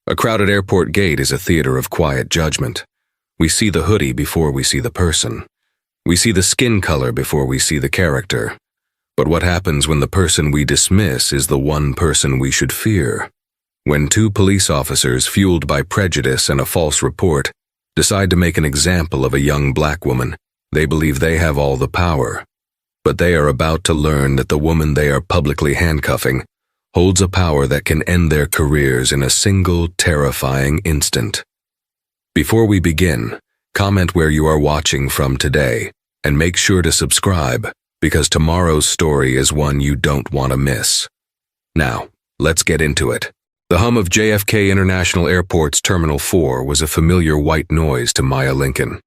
A crowded airport gate is a theater of quiet judgment. We see the hoodie before we see the person. We see the skin color before we see the character. But what happens when the person we dismiss is the one person we should fear? When two police officers, fueled by prejudice and a false report, decide to make an example of a young black woman, they believe they have all the power. But they are about to learn that the woman they are publicly handcuffing holds a power that can end their careers in a single terrifying instant. Before we begin, comment where you are watching from today, and make sure to subscribe, because tomorrow's story is one you don't want to miss. Now, let's get into it. The hum of JFK International Airport's Terminal 4 was a familiar white noise to Maya Lincoln.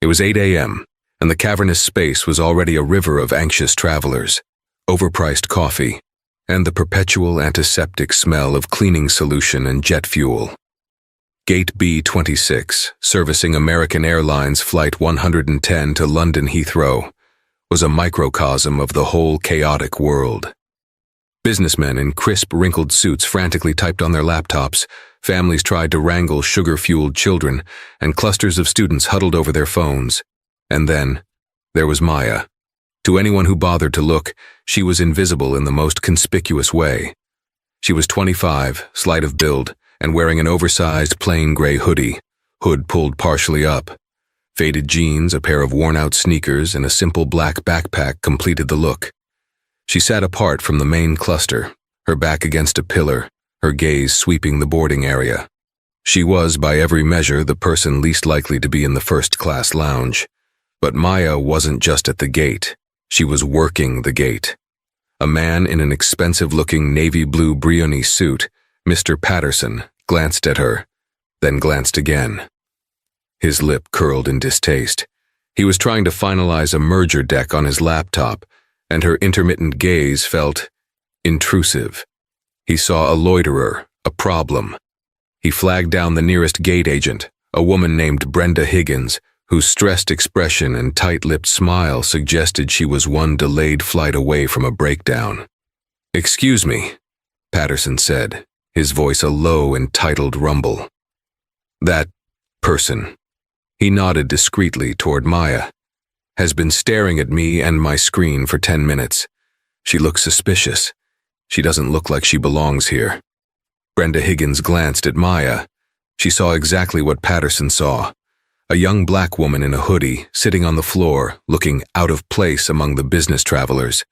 It was 8 a.m., and the cavernous space was already a river of anxious travelers, overpriced coffee, and the perpetual antiseptic smell of cleaning solution and jet fuel. Gate B-26, servicing American Airlines Flight 110 to London Heathrow, was a microcosm of the whole chaotic world. Businessmen in crisp, wrinkled suits frantically typed on their laptops, families tried to wrangle sugar-fueled children, and clusters of students huddled over their phones. And then, there was Maya. To anyone who bothered to look, she was invisible in the most conspicuous way. She was 25, slight of build, and wearing an oversized plain gray hoodie, hood pulled partially up. Faded jeans, a pair of worn-out sneakers, and a simple black backpack completed the look. She sat apart from the main cluster, her back against a pillar, her gaze sweeping the boarding area. She was, by every measure, the person least likely to be in the first-class lounge. But Maya wasn't just at the gate. She was working the gate. A man in an expensive-looking navy blue Brioni suit, Mr. Patterson, glanced at her, then glanced again. His lip curled in distaste. He was trying to finalize a merger deck on his laptop, and her intermittent gaze felt intrusive. He saw a loiterer, a problem. He flagged down the nearest gate agent, a woman named Brenda Higgins, whose stressed expression and tight-lipped smile suggested she was one delayed flight away from a breakdown. "Excuse me," Patterson said, his voice a low, entitled rumble. "That person," he nodded discreetly toward Maya, "has been staring at me and my screen for 10 minutes. She looks suspicious. She doesn't look like she belongs here." Brenda Higgins glanced at Maya. She saw exactly what Patterson saw. A young black woman in a hoodie, sitting on the floor, looking out of place among the business travelers.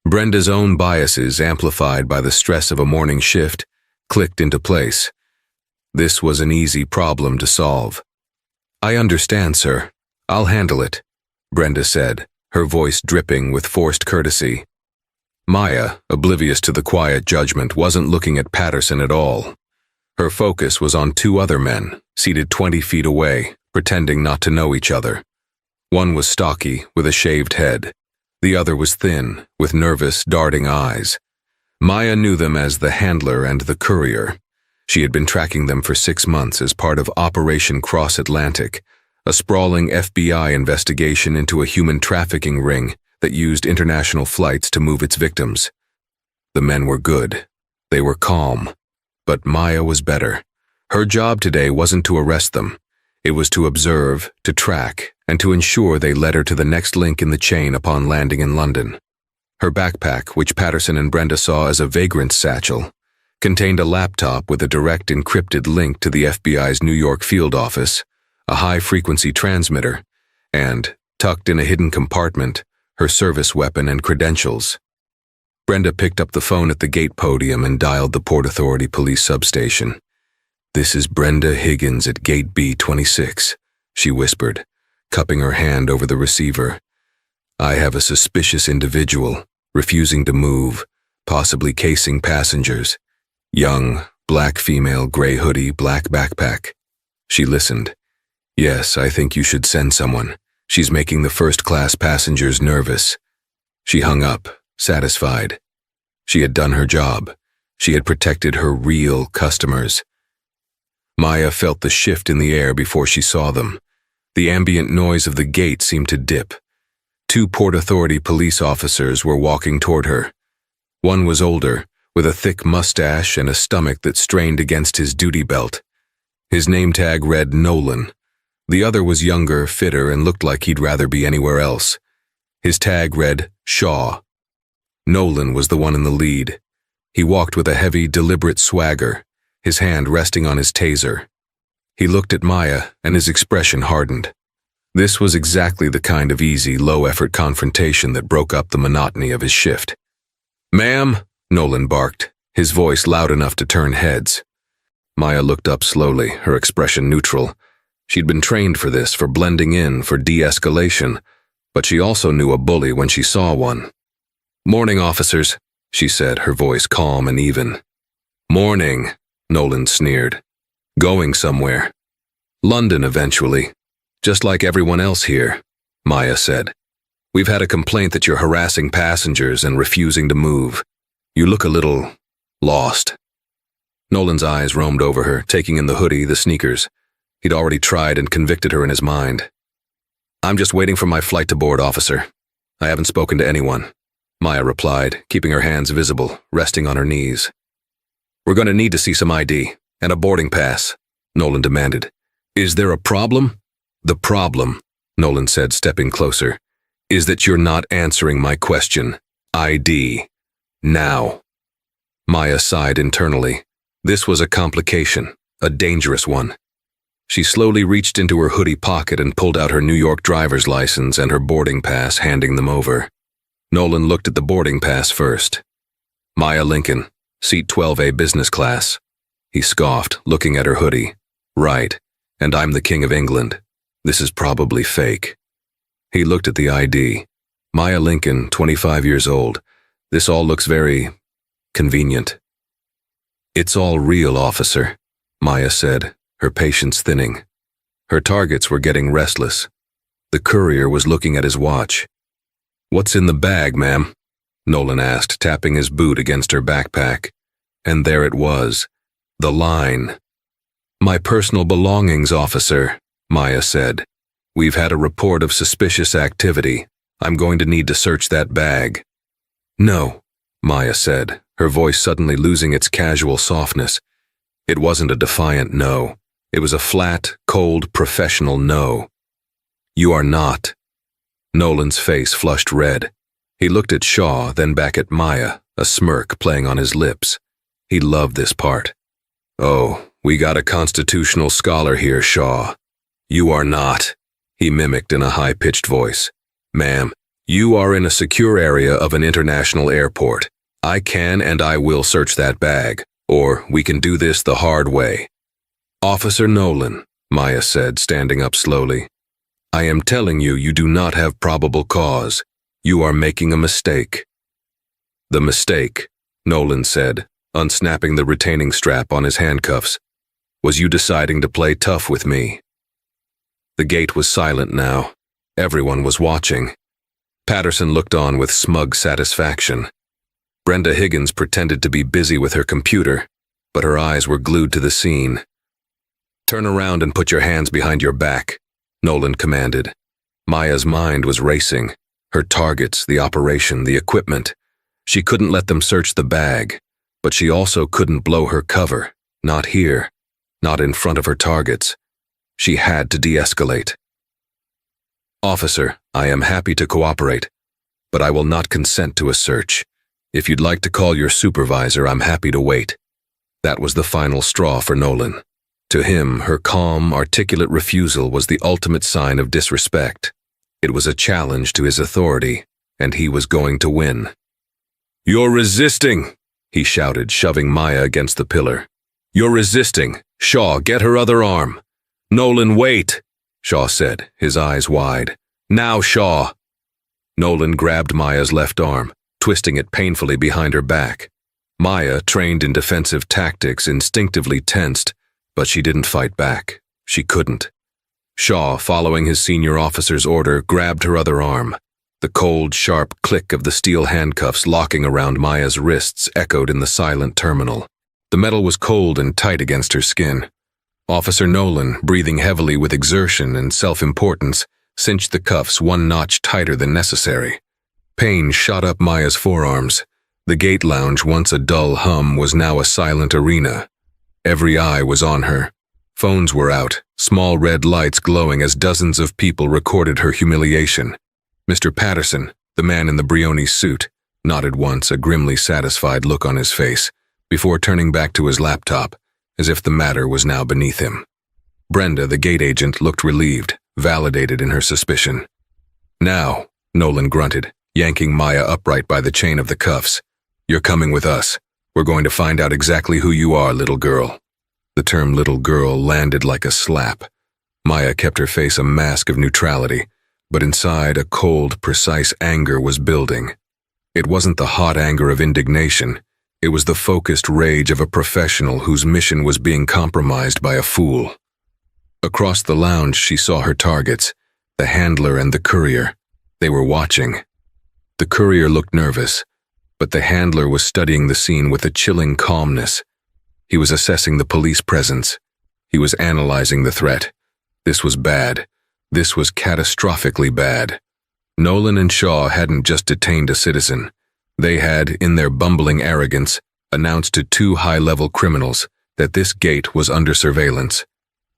Brenda's own biases, amplified by the stress of a morning shift, clicked into place. This was an easy problem to solve. "I understand, sir. I'll handle it," Brenda said, her voice dripping with forced courtesy. Maya, oblivious to the quiet judgment, wasn't looking at Patterson at all. Her focus was on two other men, seated 20 feet away, pretending not to know each other. One was stocky, with a shaved head. The other was thin, with nervous, darting eyes. Maya knew them as the handler and the courier. She had been tracking them for 6 months as part of Operation Cross Atlantic, a sprawling FBI investigation into a human trafficking ring that used international flights to move its victims. The men were good. They were calm. But Maya was better. Her job today wasn't to arrest them. It was to observe, to track, and to ensure they led her to the next link in the chain upon landing in London. Her backpack, which Patterson and Brenda saw as a vagrant's satchel, contained a laptop with a direct encrypted link to the FBI's New York field office, a high-frequency transmitter, and, tucked in a hidden compartment, her service weapon and credentials. Brenda picked up the phone at the gate podium and dialed the Port Authority police substation. "This is Brenda Higgins at Gate B-26, she whispered, cupping her hand over the receiver. "I have a suspicious individual, refusing to move, possibly casing passengers. Young, black female, gray hoodie, black backpack." She listened. "Yes, I think you should send someone. She's making the first-class passengers nervous." She hung up, satisfied. She had done her job. She had protected her real customers. Maya felt the shift in the air before she saw them. The ambient noise of the gate seemed to dip. 2 Port Authority police officers were walking toward her. One was older, with a thick mustache and a stomach that strained against his duty belt. His name tag read Nolan. The other was younger, fitter, and looked like he'd rather be anywhere else. His tag read Shaw. Nolan was the one in the lead. He walked with a heavy, deliberate swagger, his hand resting on his taser. He looked at Maya, and his expression hardened. This was exactly the kind of easy, low-effort confrontation that broke up the monotony of his shift. "Ma'am," Nolan barked, his voice loud enough to turn heads. Maya looked up slowly, her expression neutral. She'd been trained for this, for blending in, for de-escalation, but she also knew a bully when she saw one. "Morning, officers," she said, her voice calm and even. "Morning," Nolan sneered. "Going somewhere." "London eventually. Just like everyone else here," Maya said. "We've had a complaint that you're harassing passengers and refusing to move. You look a little lost." Nolan's eyes roamed over her, taking in the hoodie, the sneakers. He'd already tried and convicted her in his mind. "I'm just waiting for my flight to board, officer. I haven't spoken to anyone," Maya replied, keeping her hands visible, resting on her knees. "We're going to need to see some ID and a boarding pass," Nolan demanded. "Is there a problem?" "The problem," Nolan said, stepping closer, "is that you're not answering my question. ID. Now." Maya sighed internally. This was a complication, a dangerous one. She slowly reached into her hoodie pocket and pulled out her New York driver's license and her boarding pass, handing them over. Nolan looked at the boarding pass first. "Maya Lincoln, seat 12A business class." He scoffed, looking at her hoodie. "Right, and I'm the King of England. This is probably fake." He looked at the ID. Maya Lincoln, 25 years old. This all looks very convenient. "It's all real, officer," Maya said, her patience thinning. Her targets were getting restless. The courier was looking at his watch. "What's in the bag, ma'am?" Nolan asked, tapping his boot against her backpack. And there it was, the line. "My personal belongings, officer," Maya said. "We've had a report of suspicious activity. I'm going to need to search that bag." "No," Maya said, her voice suddenly losing its casual softness. It wasn't a defiant no. It was a flat, cold, professional no. "You are not." Nolan's face flushed red. He looked at Shaw, then back at Maya, a smirk playing on his lips. He loved this part. "Oh, we got a constitutional scholar here, Shaw." "You are not," he mimicked in a high-pitched voice. "Ma'am, you are in a secure area of an international airport. I can and I will search that bag, or we can do this the hard way." "Officer Nolan," Maya said, standing up slowly, "I am telling you, you do not have probable cause. You are making a mistake." "The mistake," Nolan said, unsnapping the retaining strap on his handcuffs, "was you deciding to play tough with me." The gate was silent now. Everyone was watching. Patterson looked on with smug satisfaction. Brenda Higgins pretended to be busy with her computer, but her eyes were glued to the scene. "Turn around and put your hands behind your back," Nolan commanded. Maya's mind was racing. Her targets, the operation, the equipment. She couldn't let them search the bag, but she also couldn't blow her cover. Not here. Not in front of her targets. She had to de-escalate. "Officer, I am happy to cooperate, but I will not consent to a search. If you'd like to call your supervisor, I'm happy to wait." That was the final straw for Nolan. To him, her calm, articulate refusal was the ultimate sign of disrespect. It was a challenge to his authority, and he was going to win. "You're resisting!" he shouted, shoving Maya against the pillar. "You're resisting! Shaw, get her other arm!" "Nolan, wait!" Shaw said, his eyes wide. "Now, Shaw!" Nolan grabbed Maya's left arm, twisting it painfully behind her back. Maya, trained in defensive tactics, instinctively tensed, but she didn't fight back. She couldn't. Shaw, following his senior officer's order, grabbed her other arm. The cold, sharp click of the steel handcuffs locking around Maya's wrists echoed in the silent terminal. The metal was cold and tight against her skin. Officer Nolan, breathing heavily with exertion and self-importance, cinched the cuffs one notch tighter than necessary. Pain shot up Maya's forearms. The gate lounge, once a dull hum, was now a silent arena. Every eye was on her. Phones were out, small red lights glowing as dozens of people recorded her humiliation. Mr. Patterson, the man in the Brioni suit, nodded once, a grimly satisfied look on his face, before turning back to his laptop, as if the matter was now beneath him. Brenda, the gate agent, looked relieved, validated in her suspicion. "Now," Nolan grunted, yanking Maya upright by the chain of the cuffs. "You're coming with us. We're going to find out exactly who you are, little girl." The term little girl landed like a slap. Maya kept her face a mask of neutrality, but inside a cold, precise anger was building. It wasn't the hot anger of indignation. It was the focused rage of a professional whose mission was being compromised by a fool. Across the lounge, she saw her targets, the handler and the courier. They were watching. The courier looked nervous, but the handler was studying the scene with a chilling calmness. He was assessing the police presence. He was analyzing the threat. This was bad. This was catastrophically bad. Nolan and Shaw hadn't just detained a citizen. They had, in their bumbling arrogance, announced to two high-level criminals that this gate was under surveillance.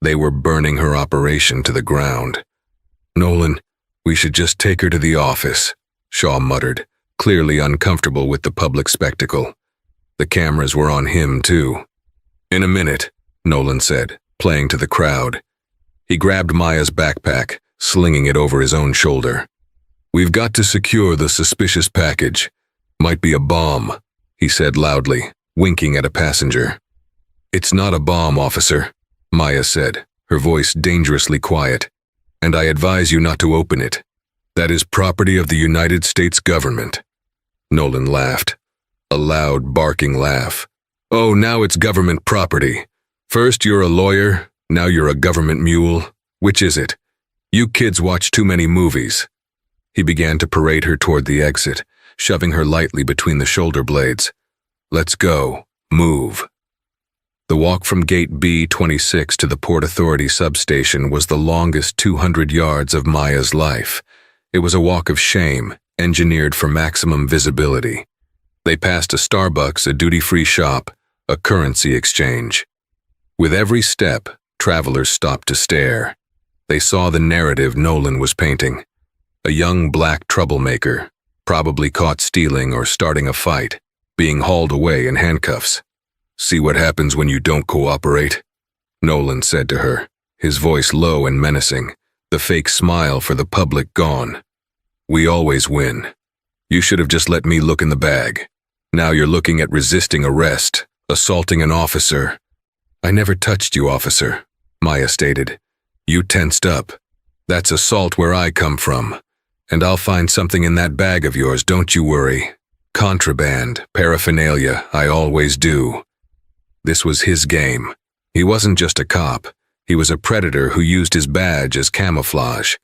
They were burning her operation to the ground. "Nolan, we should just take her to the office," Shaw muttered, clearly uncomfortable with the public spectacle. The cameras were on him, too. "In a minute," Nolan said, playing to the crowd. He grabbed Maya's backpack, slinging it over his own shoulder. "We've got to secure the suspicious package. Might be a bomb," he said loudly, winking at a passenger. "It's not a bomb, officer," Maya said, her voice dangerously quiet. "And I advise you not to open it. That is property of the United States government." Nolan laughed. A loud, barking laugh. "Oh, now it's government property. First you're a lawyer, now you're a government mule. Which is it? You kids watch too many movies." He began to parade her toward the exit, shoving her lightly between the shoulder blades. "Let's go. Move." The walk from Gate B-26 to the Port Authority substation was the longest 200 yards of Maya's life. It was a walk of shame, engineered for maximum visibility. They passed a Starbucks, a duty-free shop, a currency exchange. With every step, travelers stopped to stare. They saw the narrative Nolan was painting. A young black troublemaker, probably caught stealing or starting a fight, being hauled away in handcuffs. "See what happens when you don't cooperate?" Nolan said to her, his voice low and menacing, the fake smile for the public gone. "We always win. You should have just let me look in the bag. Now you're looking at resisting arrest, assaulting an officer." "I never touched you, officer," Maya stated. "You tensed up. That's assault where I come from. And I'll find something in that bag of yours, don't you worry. Contraband, paraphernalia, I always do." This was his game. He wasn't just a cop. He was a predator who used his badge as camouflage.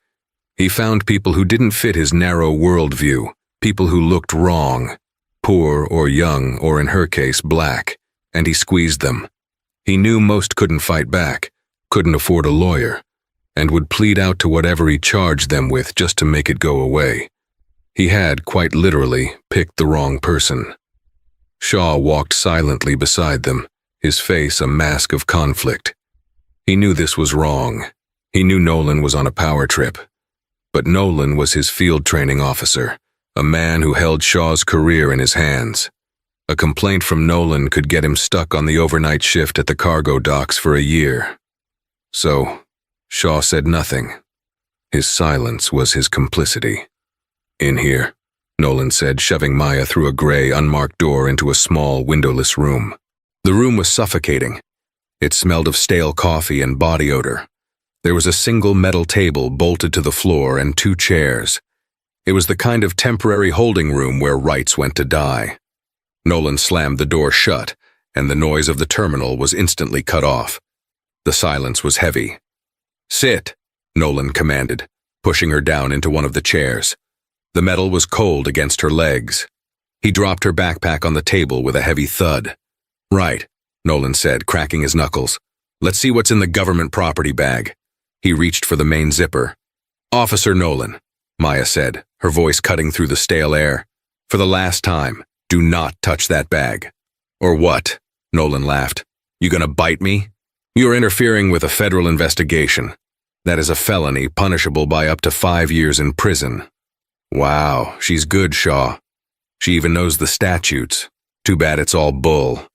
He found people who didn't fit his narrow worldview, people who looked wrong, poor or young, or in her case, black, and he squeezed them. He knew most couldn't fight back, couldn't afford a lawyer, and would plead out to whatever he charged them with just to make it go away. He had, quite literally, picked the wrong person. Shaw walked silently beside them, his face a mask of conflict. He knew this was wrong. He knew Nolan was on a power trip. But Nolan was his field training officer, a man who held Shaw's career in his hands. A complaint from Nolan could get him stuck on the overnight shift at the cargo docks for a year. So, Shaw said nothing. His silence was his complicity. "In here," Nolan said, shoving Maya through a gray, unmarked door into a small, windowless room. The room was suffocating. It smelled of stale coffee and body odor. There was a single metal table bolted to the floor and 2 chairs. It was the kind of temporary holding room where rights went to die. Nolan slammed the door shut, and the noise of the terminal was instantly cut off. The silence was heavy. "Sit," Nolan commanded, pushing her down into one of the chairs. The metal was cold against her legs. He dropped her backpack on the table with a heavy thud. "Right," Nolan said, cracking his knuckles. "Let's see what's in the government property bag." He reached for the main zipper. "Officer Nolan," Maya said, her voice cutting through the stale air. "For the last time, Do not touch that bag. Or what? Nolan laughed. You gonna bite me? You're interfering with a federal investigation. That is a felony punishable by up to 5 years in prison. Wow, she's good, Shaw. She even knows the statutes. Too bad it's all bull.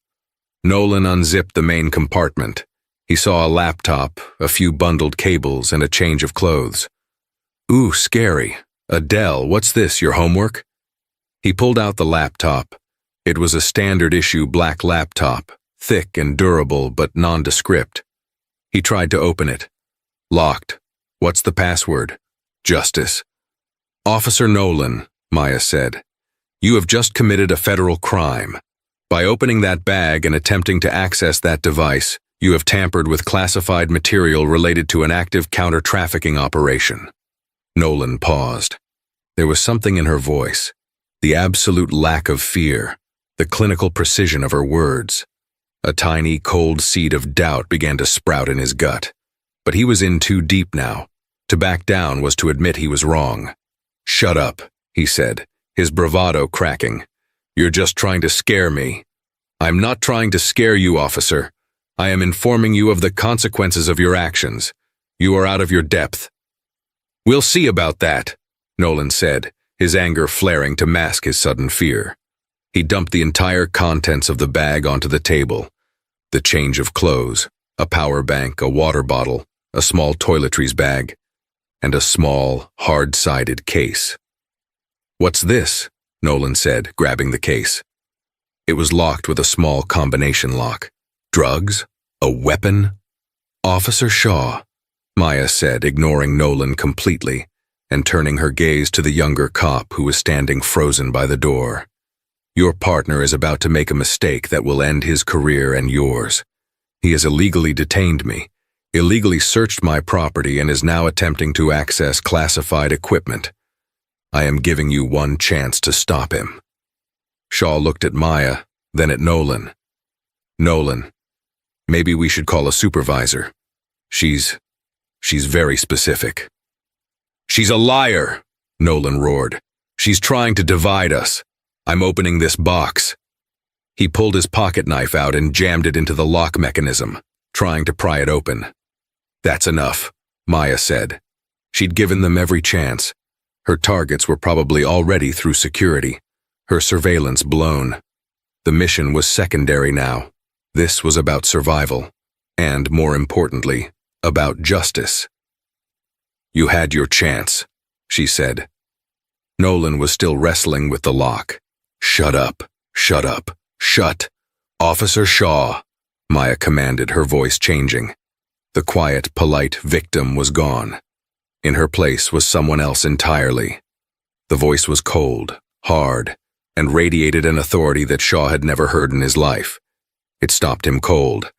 Nolan unzipped the main compartment. He saw a laptop, a few bundled cables, and a change of clothes. Ooh, scary. Adele, what's this, your homework? He pulled out the laptop. It was a standard-issue black laptop, thick and durable but nondescript. He tried to open it. Locked. What's the password? Justice. Officer Nolan, Maya said, you have just committed a federal crime. By opening that bag and attempting to access that device, you have tampered with classified material related to an active counter-trafficking operation. Nolan paused. There was something in her voice, the absolute lack of fear, the clinical precision of her words. A tiny, cold seed of doubt began to sprout in his gut. But he was in too deep now. To back down was to admit he was wrong. Shut up, he said, his bravado cracking. You're just trying to scare me. I'm not trying to scare you, officer. I am informing you of the consequences of your actions. You are out of your depth. We'll see about that, Nolan said, his anger flaring to mask his sudden fear. He dumped the entire contents of the bag onto the table. The change of clothes, a power bank, a water bottle, a small toiletries bag, and a small, hard-sided case. What's this? Nolan said, grabbing the case. It was locked with a small combination lock. Drugs? A weapon? Officer Shaw, Maya said, ignoring Nolan completely and turning her gaze to the younger cop who was standing frozen by the door. Your partner is about to make a mistake that will end his career and yours. He has illegally detained me, illegally searched my property, and is now attempting to access classified equipment. I am giving you one chance to stop him. Shaw looked at Maya, then at Nolan. Nolan, maybe we should call a supervisor. She's very specific. She's a liar, Nolan roared. She's trying to divide us. I'm opening this box. He pulled his pocket knife out and jammed it into the lock mechanism, trying to pry it open. That's enough, Maya said. She'd given them every chance. Her targets were probably already through security, her surveillance blown. The mission was secondary now. This was about survival, and more importantly, about justice. You had your chance, she said. Nolan was still wrestling with the lock. Shut up, shut up, shut. Officer Shaw, Maya commanded, her voice changing. The quiet, polite victim was gone. In her place was someone else entirely. The voice was cold, hard, and radiated an authority that Shaw had never heard in his life. It stopped him cold.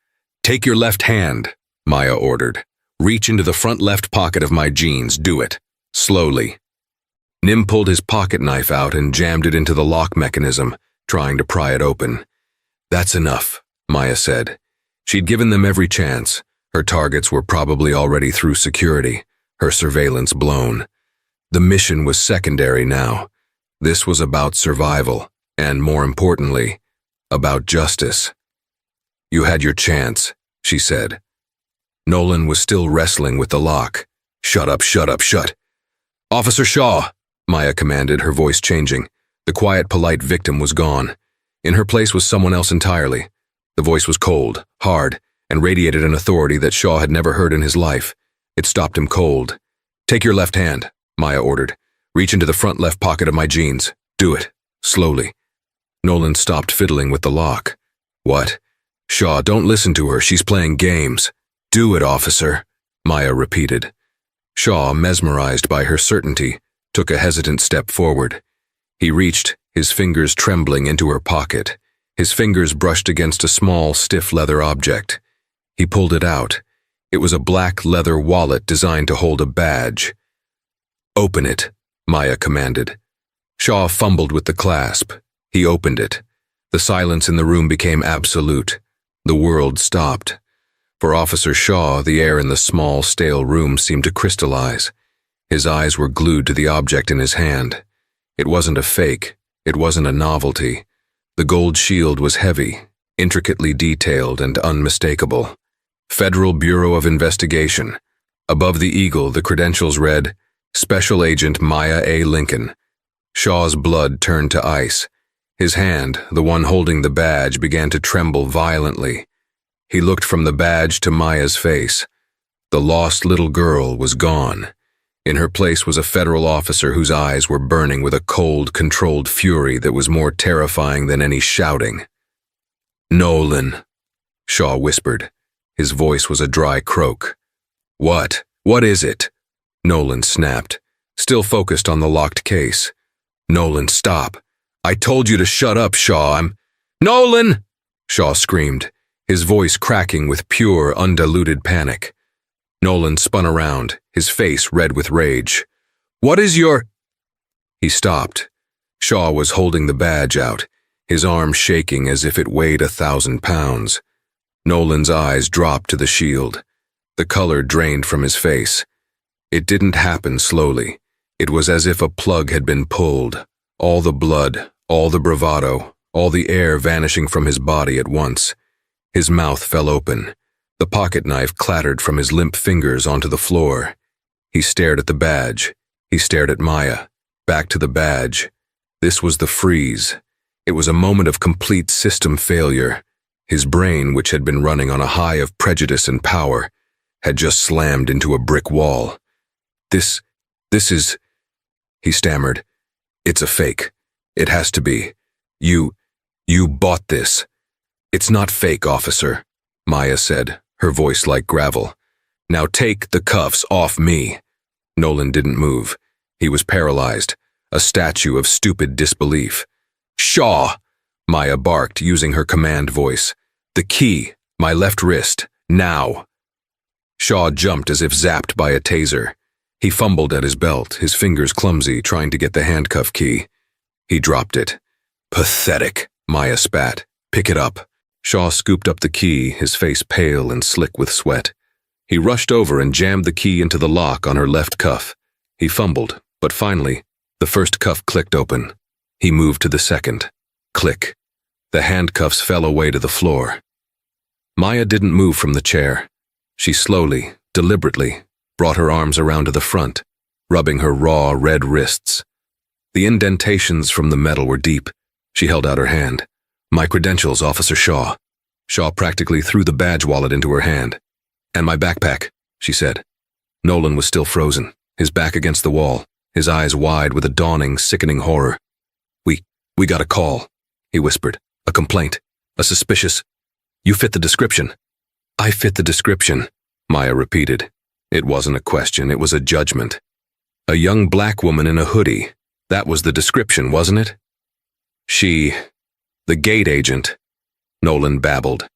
Take your left hand, Maya ordered. Reach into the front left pocket of my jeans. Do it. Slowly. Nim pulled his pocket knife out and jammed it into the lock mechanism, trying to pry it open. That's enough, Maya said. She'd given them every chance. Her targets were probably already through security, her surveillance blown. The mission was secondary now. This was about survival, and more importantly, about justice. You had your chance, she said. Nolan was still wrestling with the lock. Shut up, shut up, shut. Officer Shaw, Maya commanded, her voice changing. The quiet, polite victim was gone. In her place was someone else entirely. The voice was cold, hard, and radiated an authority that Shaw had never heard in his life. It stopped him cold. Take your left hand, Maya ordered. Reach into the front left pocket of my jeans. Do it. Slowly. Nolan stopped fiddling with the lock. What? Shaw, don't listen to her. She's playing games. Do it, officer, Maya repeated. Shaw, mesmerized by her certainty, took a hesitant step forward. He reached, his fingers trembling, into her pocket. His fingers brushed against a small, stiff leather object. He pulled it out. It was a black leather wallet designed to hold a badge. Open it, Maya commanded. Shaw fumbled with the clasp. He opened it. The silence in the room became absolute. The world stopped. For Officer Shaw, the air in the small, stale room seemed to crystallize. His eyes were glued to the object in his hand. It wasn't a fake. It wasn't a novelty. The gold shield was heavy, intricately detailed and unmistakable. Federal Bureau of Investigation. Above the eagle, the credentials read, Special Agent Maya A. Lincoln. Shaw's blood turned to ice. His hand, the one holding the badge, began to tremble violently. He looked from the badge to Maya's face. The lost little girl was gone. In her place was a federal officer whose eyes were burning with a cold, controlled fury that was more terrifying than any shouting. "Nolan," Shaw whispered. His voice was a dry croak. "What? What is it?" Nolan snapped, still focused on the locked case. "Nolan, stop. I told you to shut up, Shaw. Nolan!" Shaw screamed, his voice cracking with pure, undiluted panic. Nolan spun around, his face red with rage. "What is your—" He stopped. Shaw was holding the badge out, his arm shaking as if it weighed 1,000 pounds. Nolan's eyes dropped to the shield. The color drained from his face. It didn't happen slowly. It was as if a plug had been pulled. All the blood, all the bravado, all the air vanishing from his body at once. His mouth fell open. The pocket knife clattered from his limp fingers onto the floor. He stared at the badge. He stared at Maya. Back to the badge. This was the freeze. It was a moment of complete system failure. His brain, which had been running on a high of prejudice and power, had just slammed into a brick wall. This is, he stammered. "It's a fake. It has to be. You bought this." "It's not fake, officer," Maya said, her voice like gravel. "Now take the cuffs off me." Nolan didn't move. He was paralyzed, a statue of stupid disbelief. "Shaw!" Maya barked, using her command voice. "The key, my left wrist, now." Shaw jumped as if zapped by a taser. He fumbled at his belt, his fingers clumsy, trying to get the handcuff key. He dropped it. "Pathetic," Maya spat. "Pick it up." Shaw scooped up the key, his face pale and slick with sweat. He rushed over and jammed the key into the lock on her left cuff. He fumbled, but finally, the first cuff clicked open. He moved to the second. Click. The handcuffs fell away to the floor. Maya didn't move from the chair. She slowly, deliberately, brought her arms around to the front, rubbing her raw, red wrists. The indentations from the metal were deep. She held out her hand. "My credentials, Officer Shaw." Shaw practically threw the badge wallet into her hand. "And my backpack," she said. Nolan was still frozen, his back against the wall, his eyes wide with a dawning, sickening horror. We got a call," he whispered. "A complaint. A suspicious. You fit the description." "I fit the description," Maya repeated. It wasn't a question, it was a judgment. A young black woman in a hoodie. That was the description, wasn't it? The gate agent," Nolan babbled.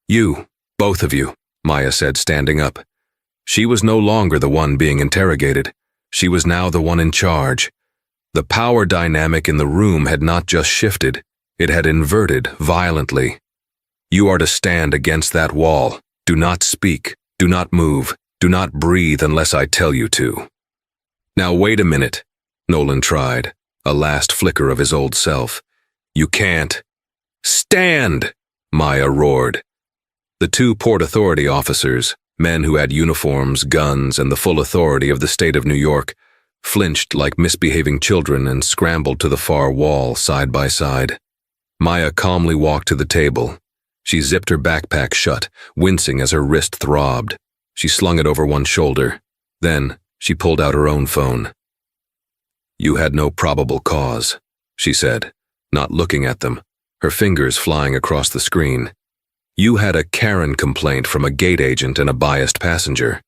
"You, both of you," Maya said, standing up. She was no longer the one being interrogated. She was now the one in charge. The power dynamic in the room had not just shifted, it had inverted violently. "You are to stand against that wall. Do not speak. Do not move. Do not breathe unless I tell you to." "Now wait a minute," Nolan tried, a last flicker of his old self. "You can't." "Stand!" Maya roared. The two Port Authority officers, men who had uniforms, guns, and the full authority of the state of New York, flinched like misbehaving children and scrambled to the far wall side by side. Maya calmly walked to the table. She zipped her backpack shut, wincing as her wrist throbbed. She slung it over one shoulder. Then she pulled out her own phone. "You had no probable cause," she said, not looking at them, her fingers flying across the screen. "You had a Karen complaint from a gate agent and a biased passenger,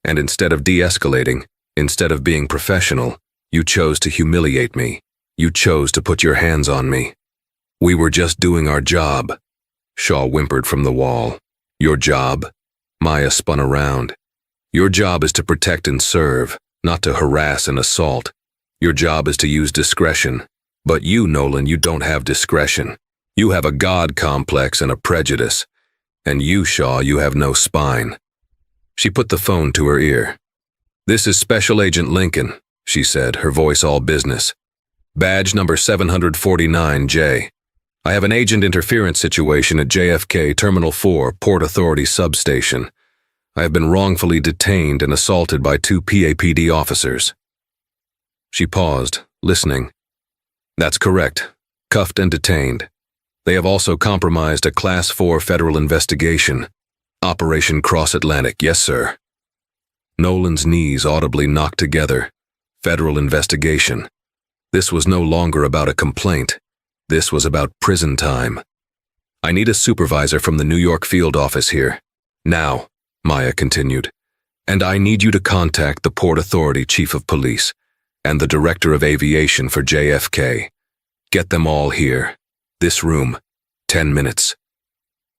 and instead of de-escalating, instead of being professional, you chose to humiliate me. You chose to put your hands on me." "We were just doing our job," Shaw whimpered from the wall. "Your job?" Maya spun around. "Your job is to protect and serve, not to harass and assault. Your job is to use discretion. But you, Nolan, you don't have discretion. You have a God complex and a prejudice. And you, Shaw, you have no spine." She put the phone to her ear. "This is Special Agent Lincoln," she said, her voice all business. "Badge number 749J. I have an agent interference situation at JFK Terminal 4, Port Authority Substation. I have been wrongfully detained and assaulted by 2 PAPD officers. She paused, listening. That's correct. Cuffed and detained. They have also compromised a Class 4 federal investigation. Operation Cross Atlantic, yes, sir. Nolan's knees audibly knocked together. Federal investigation. This was no longer about a complaint. This was about prison time. I need a supervisor from the New York field office here. Now, Maya continued. And I need you to contact the Port Authority Chief of Police and the Director of Aviation for JFK. Get them all here. This room. 10 minutes.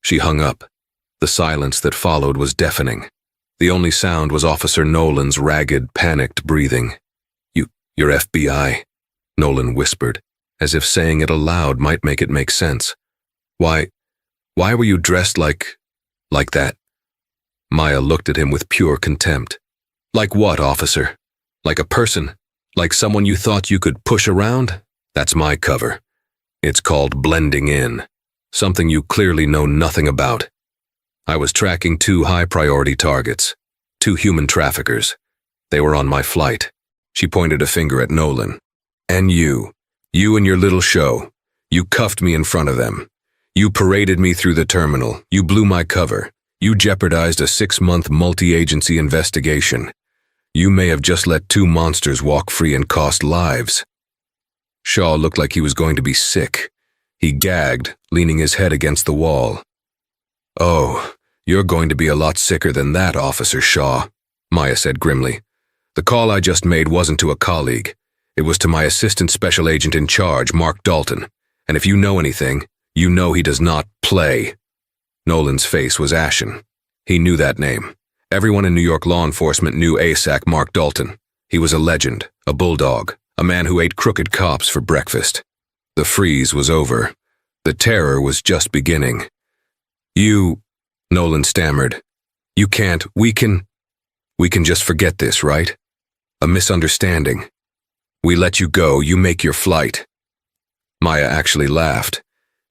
She hung up. The silence that followed was deafening. The only sound was Officer Nolan's ragged, panicked breathing. You're FBI, Nolan whispered, as if saying it aloud might make it make sense. Why were you dressed like that? Maya looked at him with pure contempt. Like what, officer? Like a person? Like someone you thought you could push around? That's my cover. It's called blending in. Something you clearly know nothing about. I was tracking 2 high-priority targets. 2 human traffickers. They were on my flight. She pointed a finger at Nolan. And you and your little show. You cuffed me in front of them. You paraded me through the terminal. You blew my cover. You jeopardized a 6-month multi-agency investigation. You may have just let 2 monsters walk free and cost lives. Shaw looked like he was going to be sick. He gagged, leaning his head against the wall. Oh, you're going to be a lot sicker than that, Officer Shaw, Maya said grimly. The call I just made wasn't to a colleague. It was to my assistant special agent in charge, Mark Dalton. And if you know anything, you know he does not play. Nolan's face was ashen. He knew that name. Everyone in New York law enforcement knew ASAC Mark Dalton. He was a legend, a bulldog, a man who ate crooked cops for breakfast. The freeze was over. The terror was just beginning. Nolan stammered. We can just forget this, right? A misunderstanding. We let you go, you make your flight. Maya actually laughed.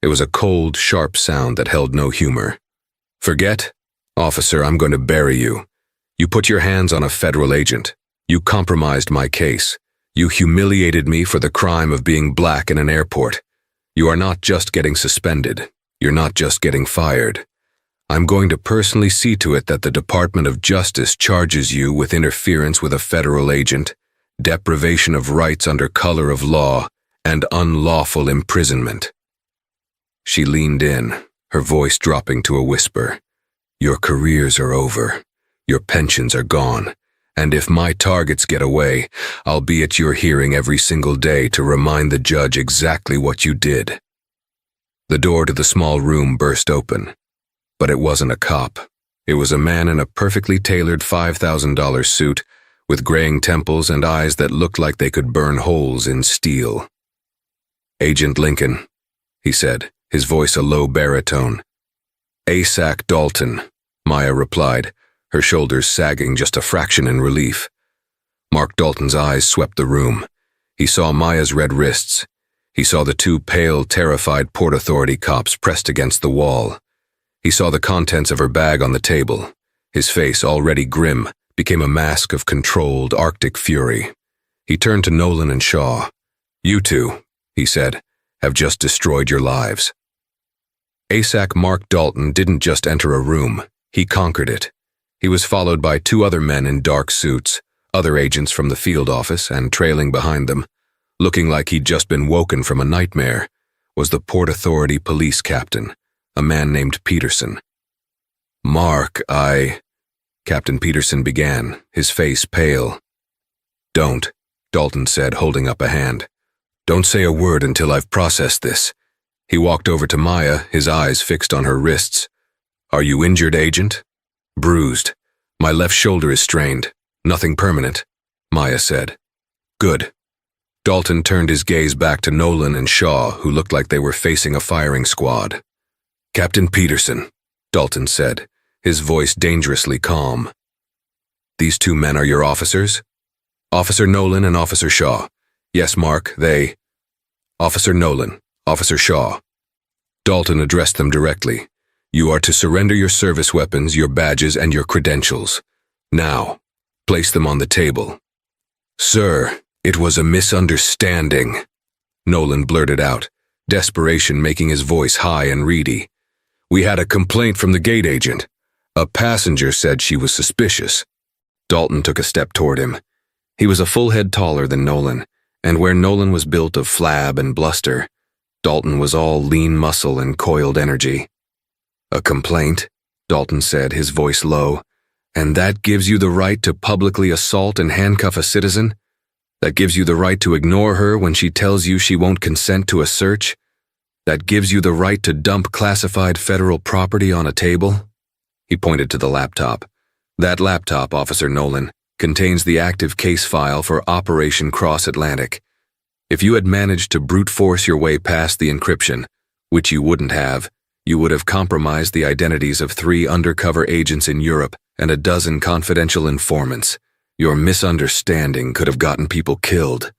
It was a cold, sharp sound that held no humor. Forget? Officer, I'm going to bury you. You put your hands on a federal agent. You compromised my case. You humiliated me for the crime of being black in an airport. You are not just getting suspended. You're not just getting fired. I'm going to personally see to it that the Department of Justice charges you with interference with a federal agent, deprivation of rights under color of law, and unlawful imprisonment. She leaned in, her voice dropping to a whisper. Your careers are over. Your pensions are gone. And if my targets get away, I'll be at your hearing every single day to remind the judge exactly what you did. The door to the small room burst open. But it wasn't a cop. It was a man in a perfectly tailored $5,000 suit with graying temples and eyes that looked like they could burn holes in steel. Agent Lincoln, he said, his voice a low baritone. ASAC Dalton, Maya replied, her shoulders sagging just a fraction in relief. Mark Dalton's eyes swept the room. He saw Maya's red wrists. He saw the 2 pale, terrified Port Authority cops pressed against the wall. He saw the contents of her bag on the table. His face, already grim, became a mask of controlled Arctic fury. He turned to Nolan and Shaw. You 2, he said, have just destroyed your lives. ASAC Mark Dalton didn't just enter a room, he conquered it. He was followed by 2 other men in dark suits, other agents from the field office, and trailing behind them, looking like he'd just been woken from a nightmare, was the Port Authority police captain, a man named Peterson. Mark, Captain Peterson began, his face pale. Don't, Dalton said, holding up a hand. Don't say a word until I've processed this. He walked over to Maya, his eyes fixed on her wrists. Are you injured, Agent? Bruised. My left shoulder is strained. Nothing permanent, Maya said. Good. Dalton turned his gaze back to Nolan and Shaw, who looked like they were facing a firing squad. Captain Peterson, Dalton said, his voice dangerously calm. These 2 men are your officers? Officer Nolan and Officer Shaw. Yes, Mark, they... Officer Nolan, Officer Shaw. Dalton addressed them directly. "You are to surrender your service weapons, your badges, and your credentials. Now, place them on the table." "Sir, it was a misunderstanding," Nolan blurted out, desperation making his voice high and reedy. "We had a complaint from the gate agent. A passenger said she was suspicious." Dalton took a step toward him. He was a full head taller than Nolan, and where Nolan was built of flab and bluster, Dalton was all lean muscle and coiled energy. "A complaint," Dalton said, his voice low, "and that gives you the right to publicly assault and handcuff a citizen? That gives you the right to ignore her when she tells you she won't consent to a search? That gives you the right to dump classified federal property on a table?" He pointed to the laptop. "That laptop, Officer Nolan, contains the active case file for Operation Cross Atlantic. If you had managed to brute force your way past the encryption, which you wouldn't have, you would have compromised the identities of 3 undercover agents in Europe and a dozen confidential informants. Your misunderstanding could have gotten people killed."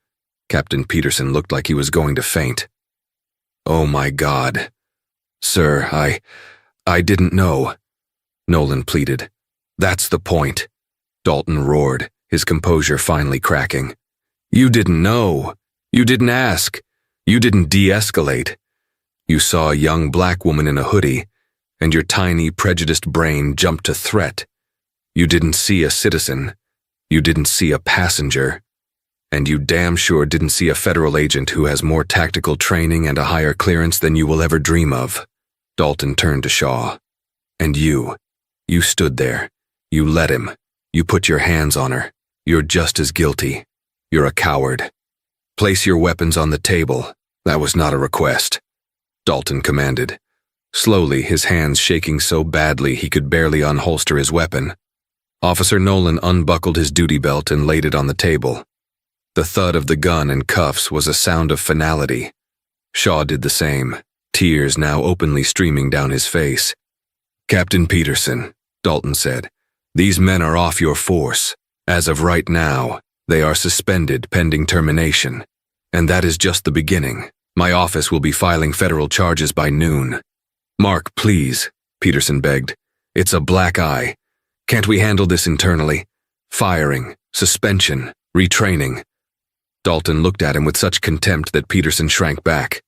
Captain Peterson looked like he was going to faint. "Oh my God. Sir, I didn't know," Nolan pleaded. "That's the point," Dalton roared, his composure finally cracking. "You didn't know. You didn't ask. You didn't de-escalate. You saw a young black woman in a hoodie, and your tiny, prejudiced brain jumped to threat. You didn't see a citizen. You didn't see a passenger. And you damn sure didn't see a federal agent who has more tactical training and a higher clearance than you will ever dream of." Dalton turned to Shaw. "And you stood there. You let him. You put your hands on her. You're just as guilty. You're a coward. Place your weapons on the table. That was not a request," Dalton commanded, slowly, his hands shaking so badly he could barely unholster his weapon. Officer Nolan unbuckled his duty belt and laid it on the table. The thud of the gun and cuffs was a sound of finality. Shaw did the same, tears now openly streaming down his face. "Captain Peterson," Dalton said, "these men are off your force. As of right now, they are suspended pending termination. And that is just the beginning. My office will be filing federal charges by noon." "Mark, please," Peterson begged. "It's a black eye. Can't we handle this internally? Firing, suspension, retraining." Dalton looked at him with such contempt that Peterson shrank back.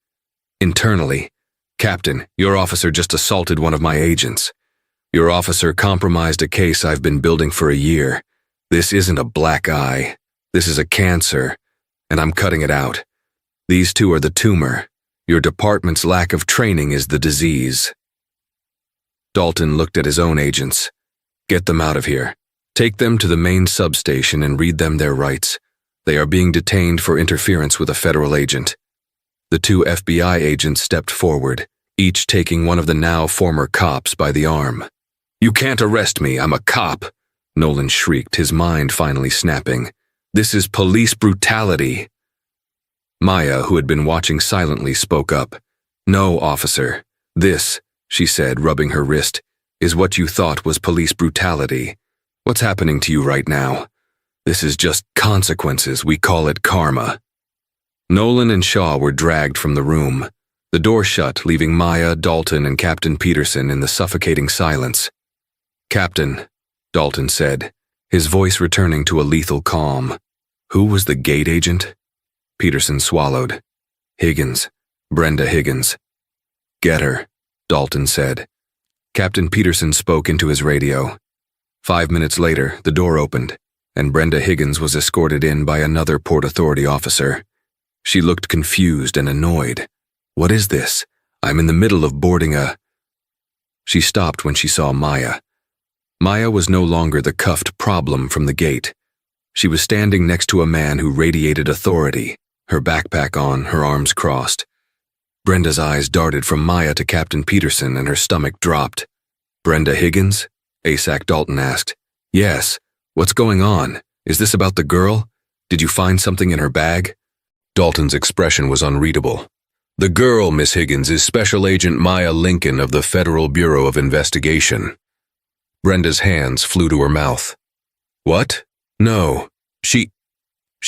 "Internally? Captain, your officer just assaulted one of my agents. Your officer compromised a case I've been building for a year. This isn't a black eye. This is a cancer, and I'm cutting it out. These two are the tumor. Your department's lack of training is the disease." Dalton looked at his own agents. "Get them out of here. Take them to the main substation and read them their rights. They are being detained for interference with a federal agent." The 2 FBI agents stepped forward, each taking one of the now former cops by the arm. "You can't arrest me, I'm a cop," Nolan shrieked, his mind finally snapping. "This is police brutality." Maya, who had been watching silently, spoke up. "No, officer. This," she said, rubbing her wrist, "is what you thought was police brutality. What's happening to you right now? This is just consequences. We call it karma." Nolan and Shaw were dragged from the room. The door shut, leaving Maya, Dalton, and Captain Peterson in the suffocating silence. "Captain," Dalton said, his voice returning to a lethal calm. "Who was the gate agent?" Peterson swallowed. "Higgins. Brenda Higgins." "Get her," Dalton said. Captain Peterson spoke into his radio. 5 minutes later, the door opened, and Brenda Higgins was escorted in by another Port Authority officer. She looked confused and annoyed. "What is this? I'm in the middle of boarding a—" She stopped when she saw Maya. Maya was no longer the cuffed problem from the gate. She was standing next to a man who radiated authority, her backpack on, her arms crossed. Brenda's eyes darted from Maya to Captain Peterson and her stomach dropped. "Brenda Higgins?" ASAC Dalton asked. "Yes. What's going on? Is this about the girl? Did you find something in her bag?" Dalton's expression was unreadable. "The girl, Miss Higgins, is Special Agent Maya Lincoln of the Federal Bureau of Investigation." Brenda's hands flew to her mouth. "What? No. She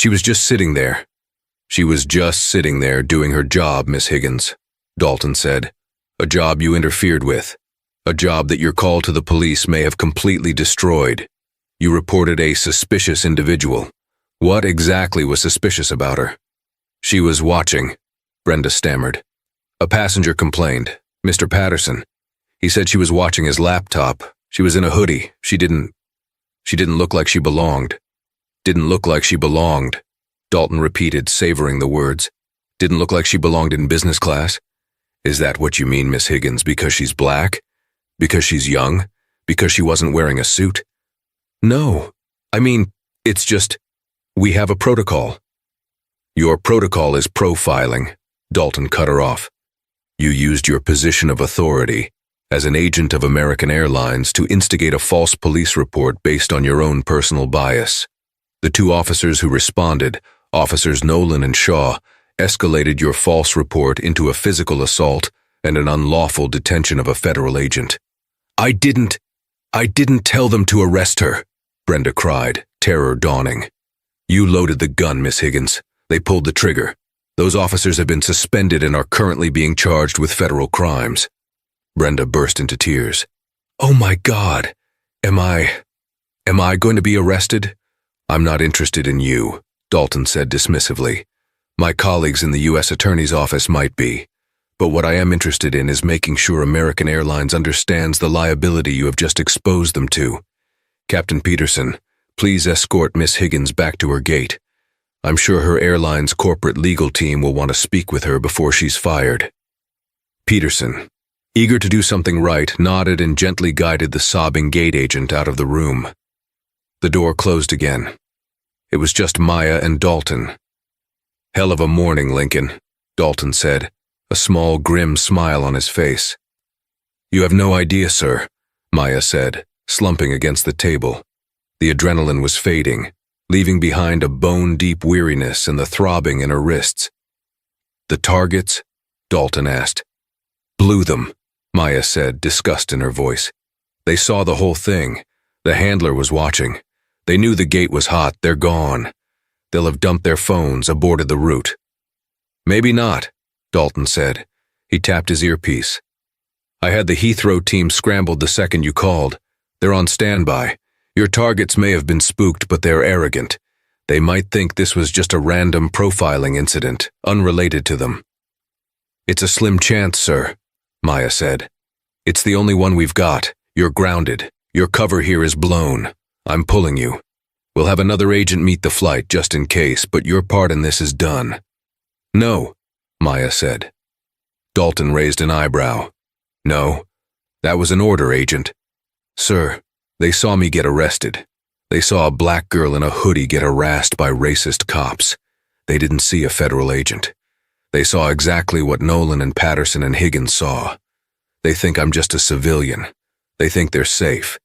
was just sitting there." "She was just sitting there doing her job, Miss Higgins," Dalton said. A job you interfered with. A job that your call to the police may have completely destroyed. You reported a suspicious individual. What exactly was suspicious about her? She was watching, Brenda stammered. A passenger complained, Mr. Patterson. He said she was watching his laptop. She was in a hoodie. She didn't look like she belonged. Didn't look like she belonged, Dalton repeated, savoring the words. Didn't look like she belonged in business class? Is that what you mean, Miss Higgins, because she's black? Because she's young? Because she wasn't wearing a suit? No. I mean, it's just, we have a protocol. Your protocol is profiling, Dalton cut her off. You used your position of authority as an agent of American Airlines to instigate a false police report based on your own personal bias. The two officers who responded, Officers Nolan and Shaw, escalated your false report into a physical assault and an unlawful detention of a federal agent. I didn't tell them to arrest her, Brenda cried, terror dawning. You loaded the gun, Miss Higgins. They pulled the trigger. Those officers have been suspended and are currently being charged with federal crimes. Brenda burst into tears. Oh my God! Am I going to be arrested? I'm not interested in you, Dalton said dismissively. My colleagues in the U.S. Attorney's Office might be, but what I am interested in is making sure American Airlines understands the liability you have just exposed them to. Captain Peterson, please escort Miss Higgins back to her gate. I'm sure her airline's corporate legal team will want to speak with her before she's fired. Peterson, eager to do something right, nodded and gently guided the sobbing gate agent out of the room. The door closed again. It was just Maya and Dalton. Hell of a morning, Lincoln, Dalton said, a small, grim smile on his face. You have no idea, sir, Maya said, slumping against the table. The adrenaline was fading, leaving behind a bone-deep weariness and the throbbing in her wrists. The targets? Dalton asked. Blew them, Maya said, disgust in her voice. They saw the whole thing. The handler was watching. They knew the gate was hot. They're gone. They'll have dumped their phones, aborted the route. Maybe not, Dalton said. He tapped his earpiece. I had the Heathrow team scrambled the second you called. They're on standby. Your targets may have been spooked, but they're arrogant. They might think this was just a random profiling incident, unrelated to them. It's a slim chance, sir, Maya said. It's the only one we've got. You're grounded. Your cover here is blown. I'm pulling you. We'll have another agent meet the flight just in case, but your part in this is done. No, Maya said. Dalton raised an eyebrow. No, that was an order, Agent. Sir, they saw me get arrested. They saw a black girl in a hoodie get harassed by racist cops. They didn't see a federal agent. They saw exactly what Nolan and Patterson and Higgins saw. They think I'm just a civilian. They think they're safe.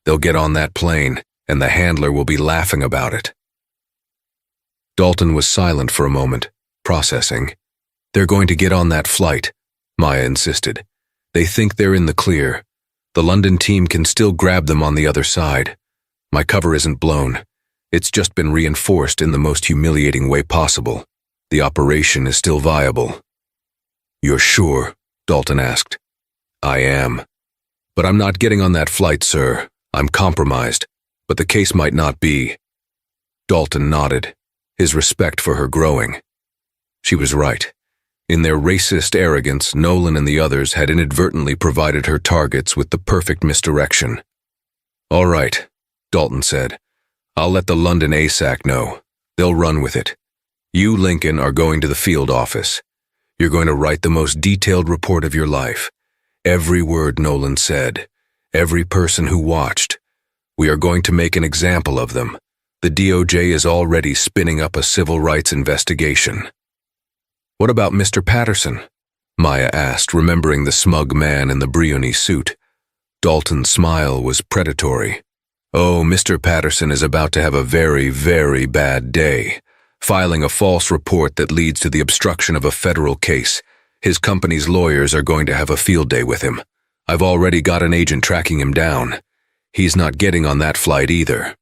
They'll get on that plane, and the handler will be laughing about it. Dalton was silent for a moment, processing. They're going to get on that flight, Maya insisted. They think they're in the clear. The London team can still grab them on the other side. My cover isn't blown. It's just been reinforced in the most humiliating way possible. The operation is still viable. You're sure? Dalton asked. I am. But I'm not getting on that flight, sir. I'm compromised. But the case might not be. Dalton nodded, his respect for her growing. She was right. In their racist arrogance, Nolan and the others had inadvertently provided her targets with the perfect misdirection. All right, Dalton said. I'll let the London ASAC know. They'll run with it. You, Lincoln, are going to the field office. You're going to write the most detailed report of your life. Every word Nolan said. Every person who watched. We are going to make an example of them. The DOJ is already spinning up a civil rights investigation. What about Mr. Patterson? Maya asked, remembering the smug man in the Brioni suit. Dalton's smile was predatory. Oh, Mr. Patterson is about to have a very, very bad day. Filing a false report that leads to the obstruction of a federal case. His company's lawyers are going to have a field day with him. I've already got an agent tracking him down. He's not getting on that flight either.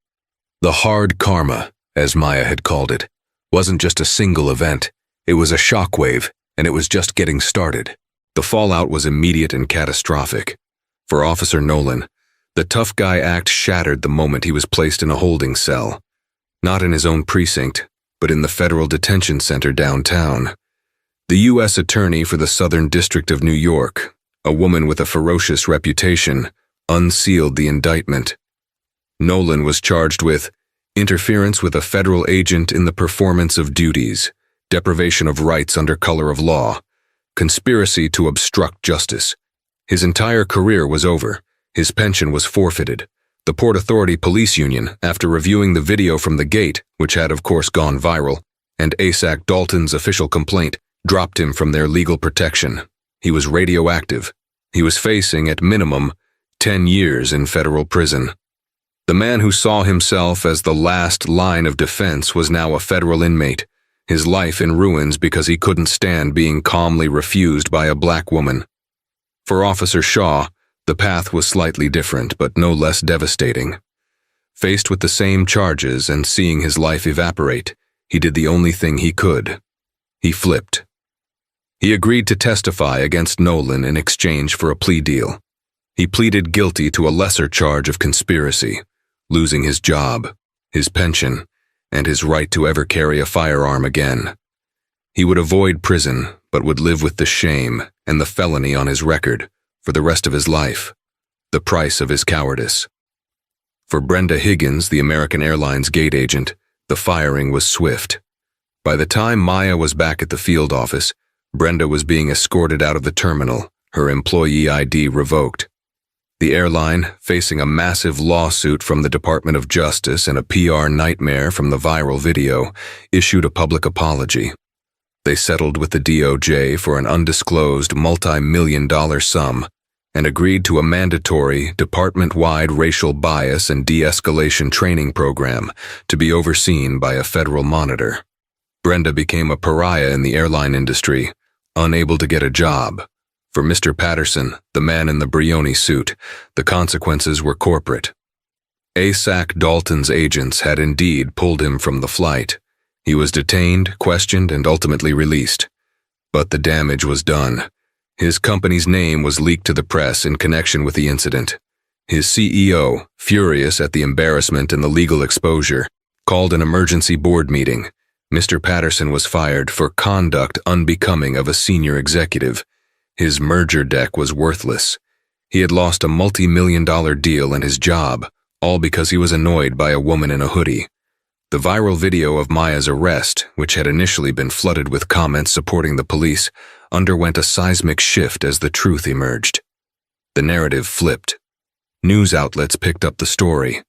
The hard karma, as Maya had called it, wasn't just a single event. It was a shockwave, and it was just getting started. The fallout was immediate and catastrophic. For Officer Nolan, the tough guy act shattered the moment he was placed in a holding cell. Not in his own precinct, but in the federal detention center downtown. The U.S. Attorney for the Southern District of New York, a woman with a ferocious reputation, unsealed the indictment. Nolan was charged with interference with a federal agent in the performance of duties, deprivation of rights under color of law, conspiracy to obstruct justice. His entire career was over. His pension was forfeited. The Port Authority Police Union, after reviewing the video from the gate, which had of course gone viral, and ASAC Dalton's official complaint, dropped him from their legal protection. He was radioactive. He was facing, at minimum, 10 years in federal prison. The man who saw himself as the last line of defense was now a federal inmate, his life in ruins because he couldn't stand being calmly refused by a black woman. For Officer Shaw, the path was slightly different, but no less devastating. Faced with the same charges and seeing his life evaporate, he did the only thing he could. He flipped. He agreed to testify against Nolan in exchange for a plea deal. He pleaded guilty to a lesser charge of conspiracy, losing his job, his pension, and his right to ever carry a firearm again. He would avoid prison, but would live with the shame and the felony on his record for the rest of his life, the price of his cowardice. For Brenda Higgins, the American Airlines gate agent, the firing was swift. By the time Maya was back at the field office, Brenda was being escorted out of the terminal, her employee ID revoked. The airline, facing a massive lawsuit from the Department of Justice and a PR nightmare from the viral video, issued a public apology. They settled with the DOJ for an undisclosed multi-million-dollar sum and agreed to a mandatory department-wide racial bias and de-escalation training program to be overseen by a federal monitor. Brenda became a pariah in the airline industry, unable to get a job. For Mr. Patterson, the man in the Brioni suit, the consequences were corporate. ASAC Dalton's agents had indeed pulled him from the flight. He was detained, questioned, and ultimately released. But the damage was done. His company's name was leaked to the press in connection with the incident. His CEO, furious at the embarrassment and the legal exposure, called an emergency board meeting. Mr. Patterson was fired for conduct unbecoming of a senior executive. His merger deck was worthless. He had lost a multi-million-dollar deal and his job, all because he was annoyed by a woman in a hoodie. The viral video of Maya's arrest, which had initially been flooded with comments supporting the police, underwent a seismic shift as the truth emerged. The narrative flipped. News outlets picked up the story.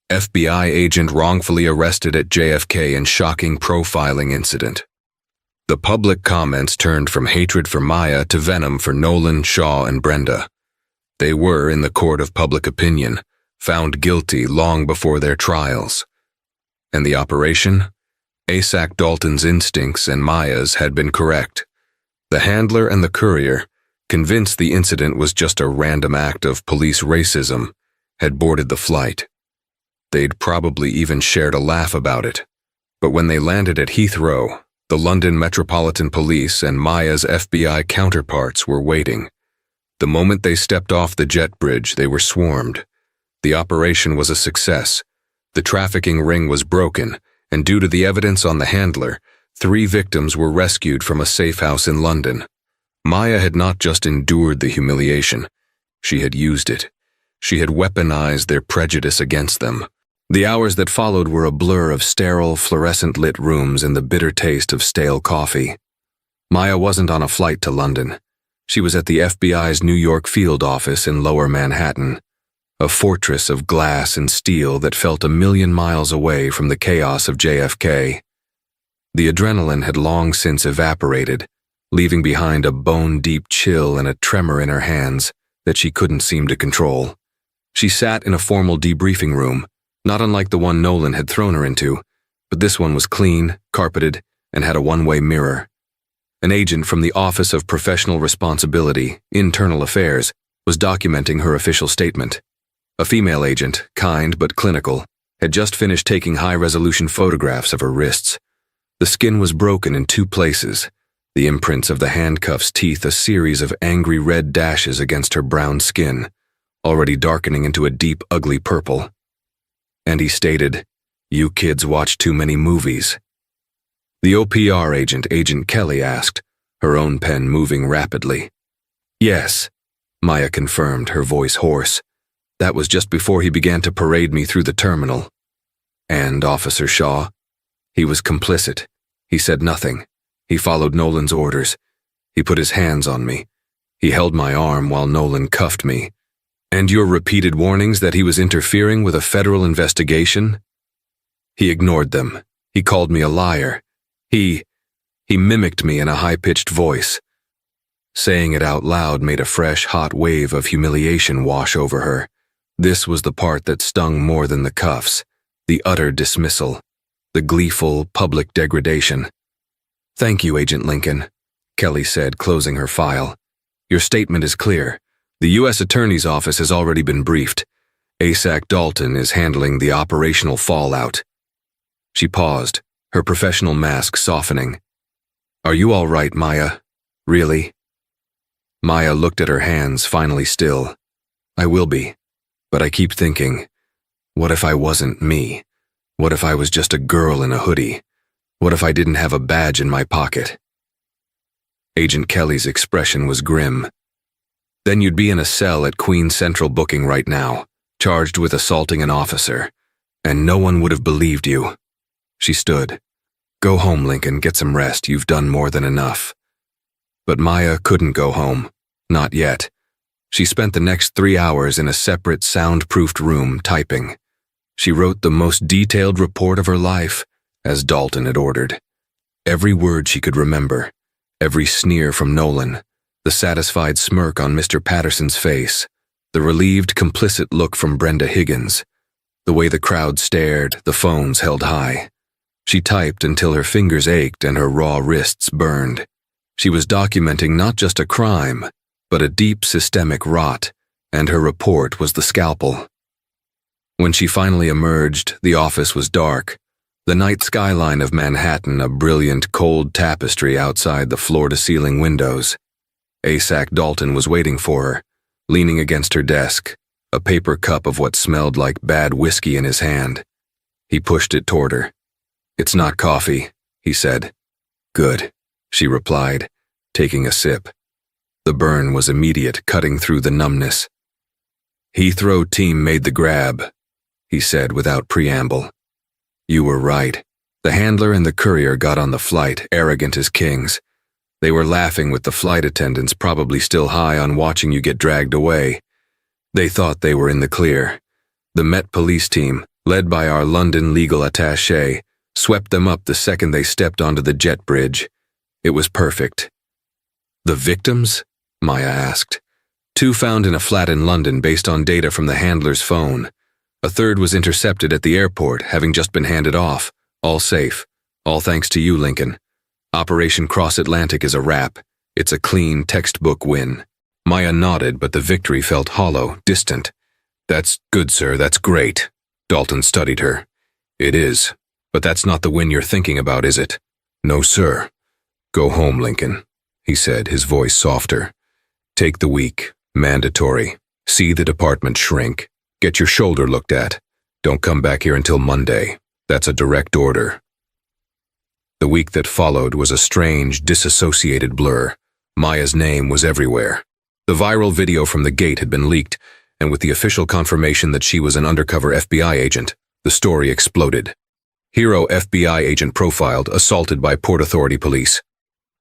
FBI agent wrongfully arrested at JFK in shocking profiling incident. The public comments turned from hatred for Maya to venom for Nolan, Shaw, and Brenda. They were, in the court of public opinion, found guilty long before their trials. And the operation? ASAC Dalton's instincts and Maya's had been correct. The handler and the courier, convinced the incident was just a random act of police racism, had boarded the flight. They'd probably even shared a laugh about it. But when they landed at Heathrow, the London Metropolitan Police and Maya's FBI counterparts were waiting. The moment they stepped off the jet bridge, they were swarmed. The operation was a success. The trafficking ring was broken, and due to the evidence on the handler, 3 victims were rescued from a safe house in London. Maya had not just endured the humiliation. She had used it. She had weaponized their prejudice against them. The hours that followed were a blur of sterile, fluorescent-lit rooms and the bitter taste of stale coffee. Maya wasn't on a flight to London. She was at the FBI's New York field office in Lower Manhattan, a fortress of glass and steel that felt a million miles away from the chaos of JFK. The adrenaline had long since evaporated, leaving behind a bone-deep chill and a tremor in her hands that she couldn't seem to control. She sat in a formal debriefing room, not unlike the one Nolan had thrown her into, but this one was clean, carpeted, and had a one-way mirror. An agent from the Office of Professional Responsibility, Internal Affairs, was documenting her official statement. A female agent, kind but clinical, had just finished taking high-resolution photographs of her wrists. The skin was broken in 2 places. the imprints of the handcuffs' teeth a series of angry red dashes against her brown skin, already darkening into a deep, ugly purple. And he stated, "You kids watch too many movies." The OPR agent, Agent Kelly, asked, her own pen moving rapidly. "Yes," Maya confirmed, her voice hoarse. "That was just before he began to parade me through the terminal." "And Officer Shaw?" "He was complicit. He said nothing. He followed Nolan's orders. He put his hands on me. He held my arm while Nolan cuffed me." "And your repeated warnings that he was interfering with a federal investigation?" "He ignored them. He called me a liar. He mimicked me in a high-pitched voice." Saying it out loud made a fresh, hot wave of humiliation wash over her. This was the part that stung more than the cuffs, the utter dismissal, the gleeful, public degradation. "Thank you, Agent Lincoln," Kelly said, closing her file. "Your statement is clear. The U.S. Attorney's Office has already been briefed. ASAC Dalton is handling the operational fallout." She paused, her professional mask softening. "Are you all right, Maya? Really?" Maya looked at her hands, finally still. "I will be, but I keep thinking, what if I wasn't me? What if I was just a girl in a hoodie? What if I didn't have a badge in my pocket?" Agent Kelly's expression was grim. "Then you'd be in a cell at Queens Central Booking right now, charged with assaulting an officer, and no one would have believed you." She stood. "Go home, Lincoln, get some rest. You've done more than enough." But Maya couldn't go home. Not yet. She spent the next 3 hours in a separate, soundproofed room typing. She wrote the most detailed report of her life, as Dalton had ordered. Every word she could remember, every sneer from Nolan, the satisfied smirk on Mr. Patterson's face, the relieved, complicit look from Brenda Higgins, the way the crowd stared, the phones held high. She typed until her fingers ached and her raw wrists burned. She was documenting not just a crime, but a deep systemic rot, and her report was the scalpel. When she finally emerged, the office was dark. The night skyline of Manhattan, a brilliant, cold tapestry outside the floor-to-ceiling windows. ASAC Dalton was waiting for her, leaning against her desk, a paper cup of what smelled like bad whiskey in his hand. He pushed it toward her. "It's not coffee," he said. "Good," she replied, taking a sip. The burn was immediate, cutting through the numbness. "Heathrow team made the grab," he said without preamble. "You were right. The handler and the courier got on the flight, arrogant as kings. They were laughing with the flight attendants, probably still high on watching you get dragged away. They thought they were in the clear. The Met police team, led by our London legal attaché, swept them up the second they stepped onto the jet bridge. It was perfect." "The victims?" Maya asked. "2 found in a flat in London based on data from the handler's phone. A 3rd was intercepted at the airport, having just been handed off. All safe. All thanks to you, Lincoln. Operation Cross Atlantic is a wrap. It's a clean, textbook win." Maya nodded, but the victory felt hollow, distant. "That's good, sir, that's great." Dalton studied her. "It is. But that's not the win you're thinking about, is it?" "No, sir." "Go home, Lincoln," he said, his voice softer. "Take the week. Mandatory. See the department shrink. Get your shoulder looked at. Don't come back here until Monday. That's a direct order." The week that followed was a strange, disassociated blur. Maya's name was everywhere. The viral video from the gate had been leaked, and with the official confirmation that she was an undercover FBI agent, the story exploded. Hero FBI agent profiled, assaulted by Port Authority police.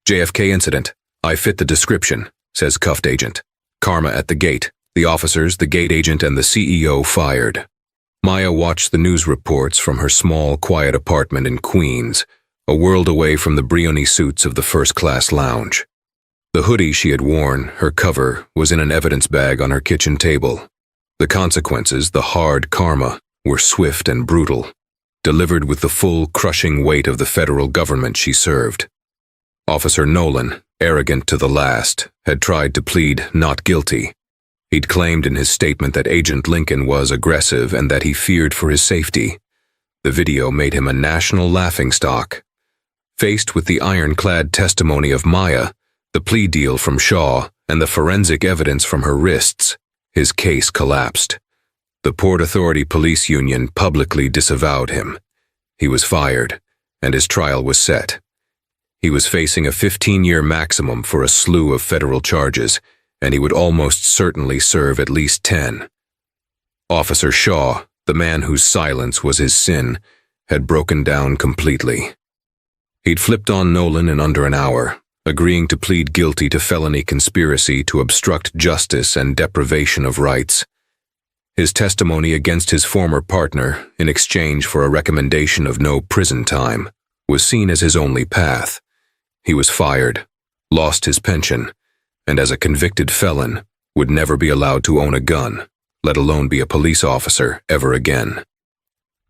JFK incident. I fit the description, says cuffed agent. Karma at the gate. The officers, the gate agent, and the CEO fired. Maya watched the news reports from her small, quiet apartment in Queens, a world away from the Brioni suits of the first-class lounge. The hoodie she had worn, her cover, was in an evidence bag on her kitchen table. The consequences, the hard karma, were swift and brutal, delivered with the full, crushing weight of the federal government she served. Officer Nolan, arrogant to the last, had tried to plead not guilty. He'd claimed in his statement that Agent Lincoln was aggressive and that he feared for his safety. The video made him a national laughingstock. Faced with the ironclad testimony of Maya, the plea deal from Shaw, and the forensic evidence from her wrists, his case collapsed. The Port Authority Police Union publicly disavowed him. He was fired, and his trial was set. He was facing a 15-year maximum for a slew of federal charges, and he would almost certainly serve at least 10. Officer Shaw, the man whose silence was his sin, had broken down completely. He'd flipped on Nolan in under an hour, agreeing to plead guilty to felony conspiracy to obstruct justice and deprivation of rights. His testimony against his former partner, in exchange for a recommendation of no prison time, was seen as his only path. He was fired, lost his pension, and as a convicted felon, would never be allowed to own a gun, let alone be a police officer ever again.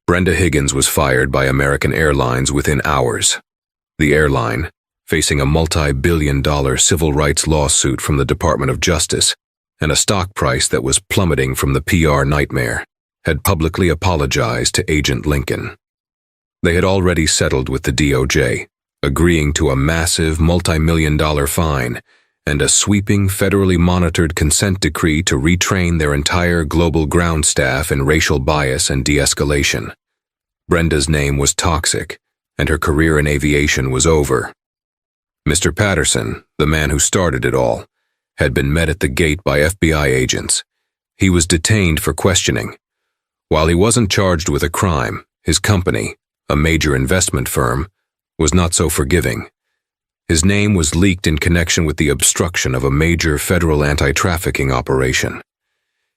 Brenda Higgins was fired by American Airlines within hours. The airline, facing a multi-billion-dollar civil rights lawsuit from the Department of Justice and a stock price that was plummeting from the PR nightmare, had publicly apologized to Agent Lincoln. They had already settled with the DOJ, agreeing to a massive multi-million-dollar fine and a sweeping federally monitored consent decree to retrain their entire global ground staff in racial bias and de-escalation. Brenda's name was toxic, and her career in aviation was over. Mr. Patterson, the man who started it all, had been met at the gate by FBI agents. He was detained for questioning. While he wasn't charged with a crime, his company, a major investment firm, was not so forgiving. His name was leaked in connection with the obstruction of a major federal anti-trafficking operation.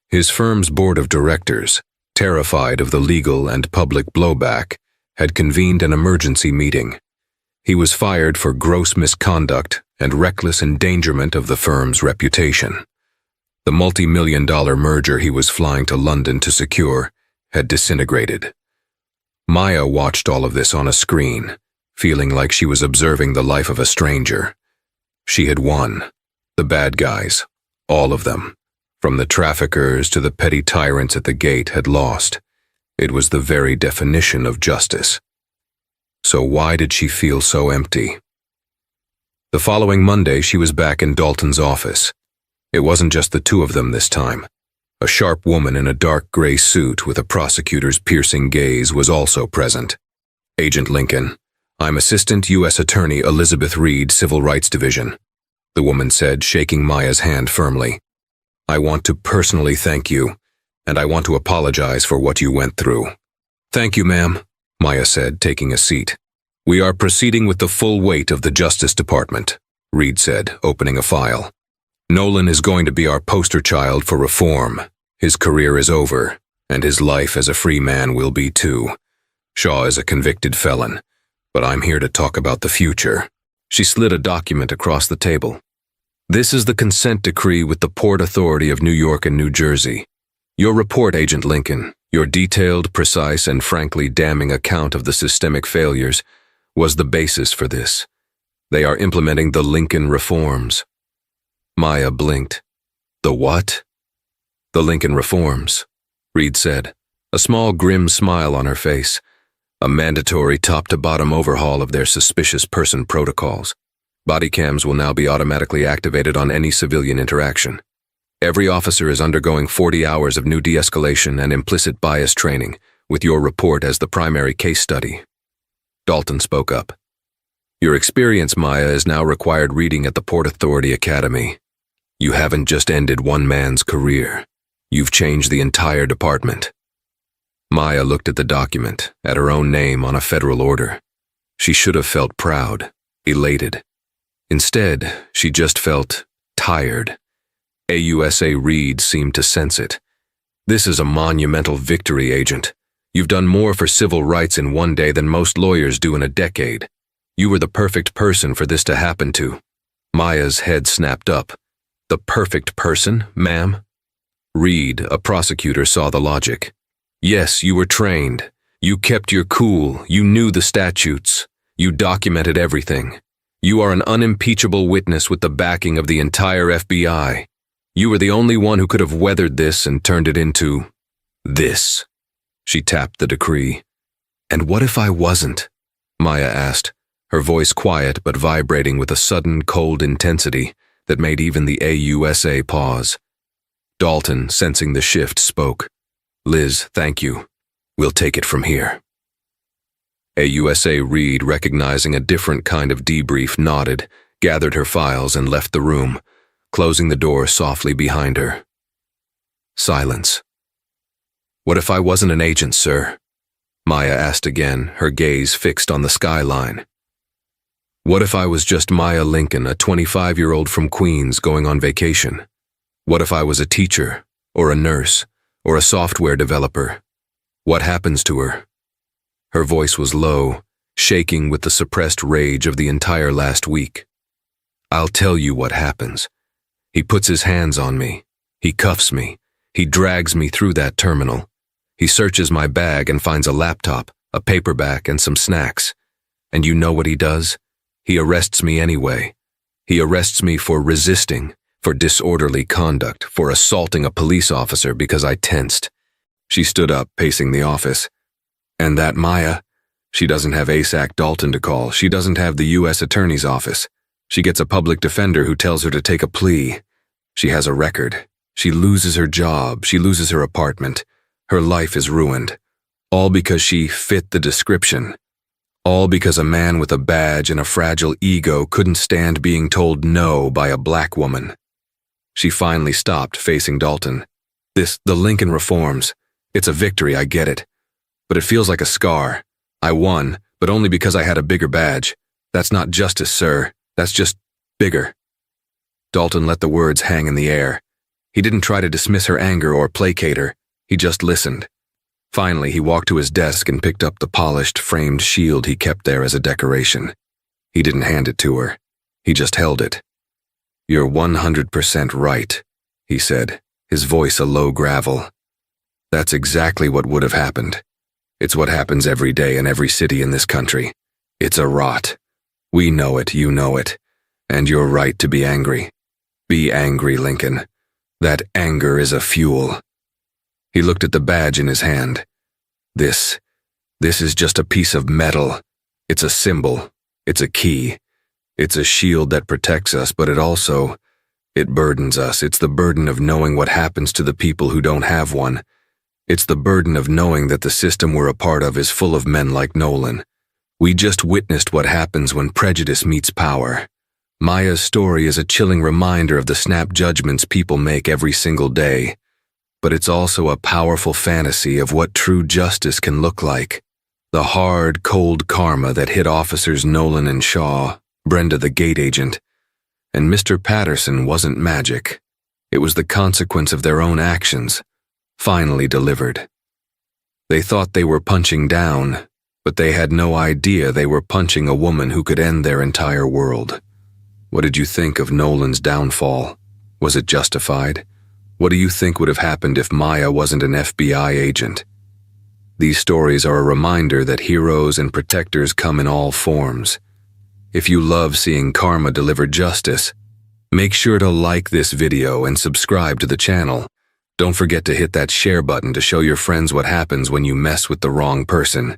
His firm's board of directors, terrified of the legal and public blowback, had convened an emergency meeting. He was fired for gross misconduct and reckless endangerment of the firm's reputation. The multi-million-dollar merger he was flying to London to secure had disintegrated. Maya watched all of this on a screen, feeling like she was observing the life of a stranger. She had won. The bad guys, all of them, from the traffickers to the petty tyrants at the gate, had lost. It was the very definition of justice. So why did she feel so empty? The following Monday, she was back in Dalton's office. It wasn't just the two of them this time. A sharp woman in a dark gray suit with a prosecutor's piercing gaze was also present. "Agent Lincoln, I'm Assistant U.S. Attorney Elizabeth Reed, Civil Rights Division," the woman said, shaking Maya's hand firmly. "I want to personally thank you, and I want to apologize for what you went through." "Thank you, ma'am," Maya said, taking a seat. "We are proceeding with the full weight of the Justice Department," Reed said, opening a file. "Nolan is going to be our poster child for reform. His career is over, and his life as a free man will be too. Shaw is a convicted felon, but I'm here to talk about the future." She slid a document across the table. "This is the consent decree with the Port Authority of New York and New Jersey. Your report, Agent Lincoln, your detailed, precise, and frankly damning account of the systemic failures, was the basis for this. They are implementing the Lincoln reforms." Maya blinked. "The what?" "The Lincoln reforms," Reed said, a small grim smile on her face. "A mandatory top-to-bottom overhaul of their suspicious person protocols. Body cams will now be automatically activated on any civilian interaction. Every officer is undergoing 40 hours of new de-escalation and implicit bias training, with your report as the primary case study." Dalton spoke up. "Your experience, Maya, is now required reading at the Port Authority Academy. You haven't just ended one man's career. You've changed the entire department." Maya looked at the document, at her own name on a federal order. She should have felt proud, elated. Instead, she just felt tired. AUSA Reed seemed to sense it. "This is a monumental victory, Agent. You've done more for civil rights in one day than most lawyers do in a decade. You were the perfect person for this to happen to." Maya's head snapped up. "The perfect person, ma'am?" Reed, a prosecutor, saw the logic. "Yes, you were trained. You kept your cool. You knew the statutes. You documented everything. You are an unimpeachable witness with the backing of the entire FBI. You were the only one who could have weathered this and turned it into this." She tapped the decree. "And what if I wasn't?" Maya asked. her voice quiet but vibrating with a sudden cold intensity that made even the AUSA pause. Dalton, sensing the shift, spoke. "Liz, thank you. We'll take it from here." AUSA Reed, recognizing a different kind of debrief, nodded, gathered her files, and left the room, closing the door softly behind her. Silence. "What if I wasn't an agent, sir?" Maya asked again, her gaze fixed on the skyline. "What if I was just Maya Lincoln, a 25-year-old from Queens going on vacation? What if I was a teacher, or a nurse, or a software developer? What happens to her?" Her voice was low, shaking with the suppressed rage of the entire last week. "I'll tell you what happens. He puts his hands on me. He cuffs me. He drags me through that terminal. He searches my bag and finds a laptop, a paperback, and some snacks. And you know what he does? He arrests me anyway. He arrests me for resisting, for disorderly conduct, for assaulting a police officer because I tensed." She stood up, pacing the office. "And that Maya, she doesn't have ASAC Dalton to call. She doesn't have the U.S. Attorney's Office. She gets a public defender who tells her to take a plea. She has a record. She loses her job. She loses her apartment. Her life is ruined. All because she fit the description. All because a man with a badge and a fragile ego couldn't stand being told no by a black woman." She finally stopped, facing Dalton. The Lincoln reforms. It's a victory, I get it. But it feels like a scar. I won, but only because I had a bigger badge. That's not justice, sir. That's just bigger." Dalton let the words hang in the air. He didn't try to dismiss her anger or placate her. He just listened. Finally, he walked to his desk and picked up the polished, framed shield he kept there as a decoration. He didn't hand it to her. He just held it. "You're 100% right," he said, his voice a low gravel. "That's exactly what would have happened. It's what happens every day in every city in this country. It's a rot. We know it, you know it. And you're right to be angry. Be angry, Lincoln. That anger is a fuel." He looked at the badge in his hand. This is just a piece of metal. It's a symbol. It's a key. It's a shield that protects us, but it burdens us. It's the burden of knowing what happens to the people who don't have one. It's the burden of knowing that the system we're a part of is full of men like Nolan. We just witnessed what happens when prejudice meets power. Maya's story is a chilling reminder of the snap judgments people make every single day. But it's also a powerful fantasy of what true justice can look like. The hard, cold karma that hit officers Nolan and Shaw, Brenda the gate agent, and Mr. Patterson wasn't magic. It was the consequence of their own actions, finally delivered. They thought they were punching down, but they had no idea they were punching a woman who could end their entire world. What did you think of Nolan's downfall? Was it justified? What do you think would have happened if Maya wasn't an FBI agent? These stories are a reminder that heroes and protectors come in all forms. If you love seeing karma deliver justice, make sure to like this video and subscribe to the channel. Don't forget to hit that share button to show your friends what happens when you mess with the wrong person.